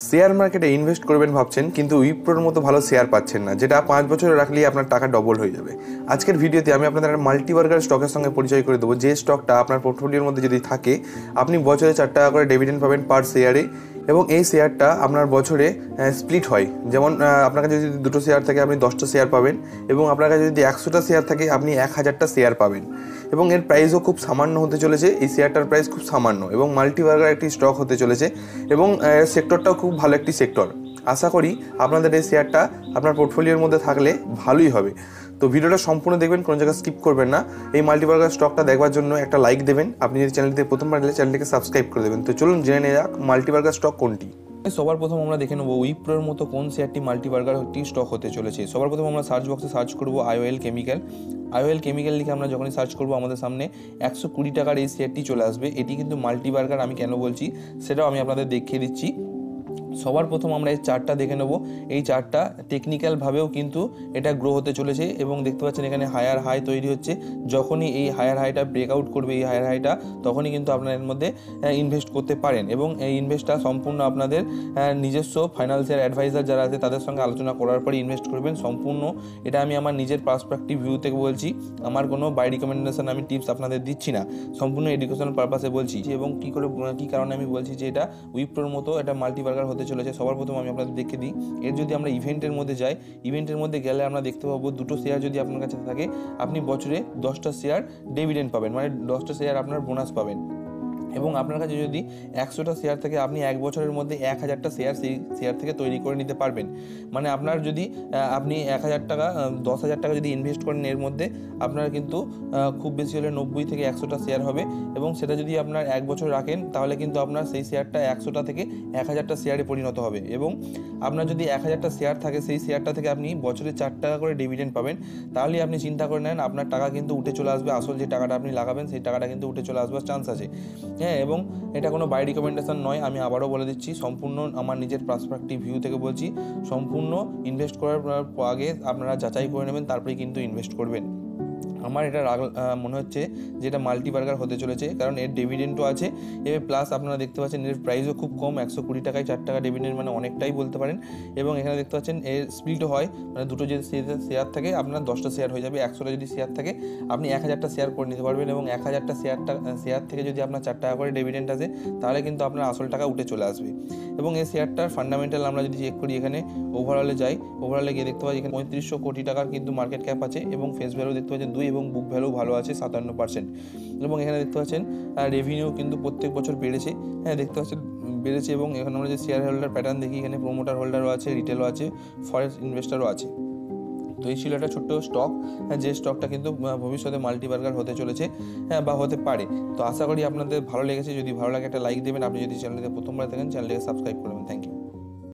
Share মার্কেটে invest করবেন ভাবছেন, কিন্তু উইপ্রোর মতো ভালো শেয়ার পাচ্ছেন না, যেটা 5 বছরে রাখলেই আপনার টাকা ডবল হয়ে যাবে। আজকের ভিডিওতে আমি আপনাদের একটা মাল্টিবার্গার স্টকের সঙ্গে পরিচয় করে দেবো, যে স্টকটা আপনার পোর্টফোলিওর মধ্যে যদি থাকে আপনি বছরে 4 টাকা করে ডিভিডেন্ড পাবেন পার শেয়ারে, এবং এই শেয়ারটা আপনার বছরে স্প্লিট হয়। যেমন আপনার কাছে যদি 2টো শেয়ার থাকে আপনি 10টা শেয়ার পাবেন, এবং আপনার কাছে যদি 100টা শেয়ার থাকে আপনি 1000টা শেয়ার পাবেন। এবং এর প্রাইসও খুব সামান্য হতে চলেছে, এই শেয়ারটার প্রাইস খুব সামান্য, এবং মাল্টিবার্গার একটি স্টক হতে চলেছে, এবং সেক্টরটাও খুব ভালো একটি সেক্টর। আশা করি আপনাদের এই শেয়ারটা আপনার পোর্টফোলিওর মধ্যে থাকলে ভালোই হবে। তো ভিডিওটা সম্পূর্ণ দেখবেন, কোনো জায়গায় স্কিপ করবেন না। এই মাল্টিবার্গার স্টকটা দেখবার জন্য একটা লাইক দেবেন, আপনি যদি চ্যানেলটিতে প্রথমবার এলে চ্যানেলটিকে সাবস্ক্রাইব করে দেবেন। তো চলুন জেনে নেওয়া যাক মাল্টিবার্গার স্টক কোনটি। সবার প্রথম আমরা দেখে নেবো উইপ্রোর মতো কোন শেয়ারটি মাল্টিবার্গার একটি স্টক হতে চলেছে। সবার প্রথম আমরা সার্চ বক্সে সার্চ করবো আইওএল কেমিক্যাল। আইওএল কেমিক্যাল লিখে আমরা যখনই সার্চ করবো আমাদের সামনে 120 টাকার এই শেয়ারটি চলে আসবে। এটি কিন্তু মাল্টিবার্গার, আমি কেন বলছি সেটাও আমি আপনাদের দেখিয়ে দিচ্ছি। সবার প্রথম আমরা এই চার্টটা দেখে নেব। এই চার্টটা টেকনিক্যালভাবেও কিন্তু এটা গ্রো হতে চলেছে, এবং দেখতে পাচ্ছেন এখানে হায়ার হাই তৈরি হচ্ছে। যখনই এই হায়ার হাইটা ব্রেকআউট করবে, এই হায়ার হাইটা, তখনই কিন্তু আপনারা এর মধ্যে ইনভেস্ট করতে পারেন, এবং এই ইনভেস্টটা সম্পূর্ণ আপনাদের নিজস্ব ফাইন্যান্সিয়াল অ্যাডভাইজার যারা আছে তাদের সঙ্গে আলোচনা করার পরে ইনভেস্ট করবেন। সম্পূর্ণ এটা আমি আমার নিজের পার্সপেক্টিভ ভিউ থেকে বলছি, আমার কোনো বাই রিকমেন্ডেশন আমি টিপস আপনাদের দিচ্ছি না, সম্পূর্ণ এডুকেশনাল পারপাসে বলছি। এবং কী কারণে আমি বলছি যে এটা উইপ্রোর মতো এটা মাল্টিবার্গার হতে চলেছে। সবার প্রথম আমি আপনাদের দেখে দিই, এর যদি আমরা ইভেন্টের মধ্যে যাই, ইভেন্টের মধ্যে গেলে আমরা দেখতে পাবো 2টো শেয়ার যদি আপনার কাছে থাকে আপনি বছরে 10টা শেয়ার ডিভিডেন্ড পাবেন, মানে 10টা শেয়ার আপনার বোনাস পাবেন। এবং আপনার কাছে যদি 100টা শেয়ার থাকে আপনি 1 বছরের মধ্যে 1000টা শেয়ার সেই শেয়ার থেকে তৈরি করে নিতে পারবেন। মানে আপনার যদি আপনি 1000 টাকা 10,000 টাকা যদি ইনভেস্ট করেন, এর মধ্যে আপনার কিন্তু খুব বেশি হলে 90 থেকে 100টা শেয়ার হবে, এবং সেটা যদি আপনার 1 বছর রাখেন তাহলে কিন্তু আপনার সেই শেয়ারটা 100টা থেকে 1000টা শেয়ারে পরিণত হবে। এবং আপনার যদি 1000টা শেয়ার থাকে সেই শেয়ারটা থেকে আপনি বছরে 4 টাকা করে ডিভিডেন্ড পাবেন। তাহলেই আপনি চিন্তা করে নেন আপনার টাকা কিন্তু উঠে চলে আসবে, আসল যে টাকাটা আপনি লাগাবেন সেই টাকাটা কিন্তু উঠে চলে আসবার চান্স আছে। হ্যাঁ, এবং এটা কোনো বাই রিকমেন্ডেশন নয়, আমি আবারও বলে দিচ্ছি, সম্পূর্ণ আমার নিজের পার্সপেক্টিভ ভিউ থেকে বলছি। সম্পূর্ণ ইনভেস্ট করার আগে আপনারা যাচাই করে নেবেন, তারপরেই কিন্তু ইনভেস্ট করবেন। আমার এটা মনে হচ্ছে যে এটা মাল্টিবার্গার হতে চলেছে, কারণ এর ডিভিডেন্টও আছে, এবার প্লাস আপনারা দেখতে পাচ্ছেন এর প্রাইসও খুব কম, 120 টাকায় 4 টাকা ডিভিডেন্ট, মানে অনেকটাই বলতে পারেন। এবং এখানে দেখতে পাচ্ছেন এর স্প্লিটও হয়, মানে দুটো যদি শেয়ার থাকে আপনার 10টা শেয়ার হয়ে যাবে। 100টা যদি শেয়ার থাকে আপনি 1000টা শেয়ার করে নিতে পারবেন, এবং 1000টা শেয়ার থেকে যদি আপনার 4 টাকা করে ডিভিডেন্ট আসে তাহলে কিন্তু আপনার আসল টাকা উঠে চলে আসবে। এবং এই শেয়ারটার ফান্ডামেন্টাল আমরা যদি চেক করি, এখানে ওভারঅলে যাই, ওভারঅলে গিয়ে দেখতে পাচ্ছি এখানে 3500 কোটি টাকার কিন্তু মার্কেট ক্যাপ আছে, এবং ফেস ভ্যালু দেখতে পাচ্ছেন 2, এবং বুক ভ্যালু ভালো আছে 57%। এবং এখানে দেখতে পাচ্ছেন রেভিনিউ কিন্তু প্রত্যেক বছর বেড়েছে। হ্যাঁ, দেখতে পাচ্ছেন বেড়েছে। এবং এখানে আমরা যে শেয়ার হোল্ডার প্যাটার্ন দেখি, এখানে প্রোমোটার হোল্ডারও আছে, রিটেলও আছে, ফরেন ইনভেস্টারও আছে। তো এই ছিল একটা ছোট্ট স্টক, যে স্টকটা কিন্তু ভবিষ্যতে মাল্টিবার্গার হতে চলেছে, হ্যাঁ, বা হতে পারে। তো আশা করি আপনাদের ভালো লেগেছে, যদি ভালো লাগে একটা লাইক দেবেন, আপনি যদি চ্যানেলটিতে প্রথমবার দেখেন চ্যানেলটিকে সাবস্ক্রাইব করবেন। Thank you.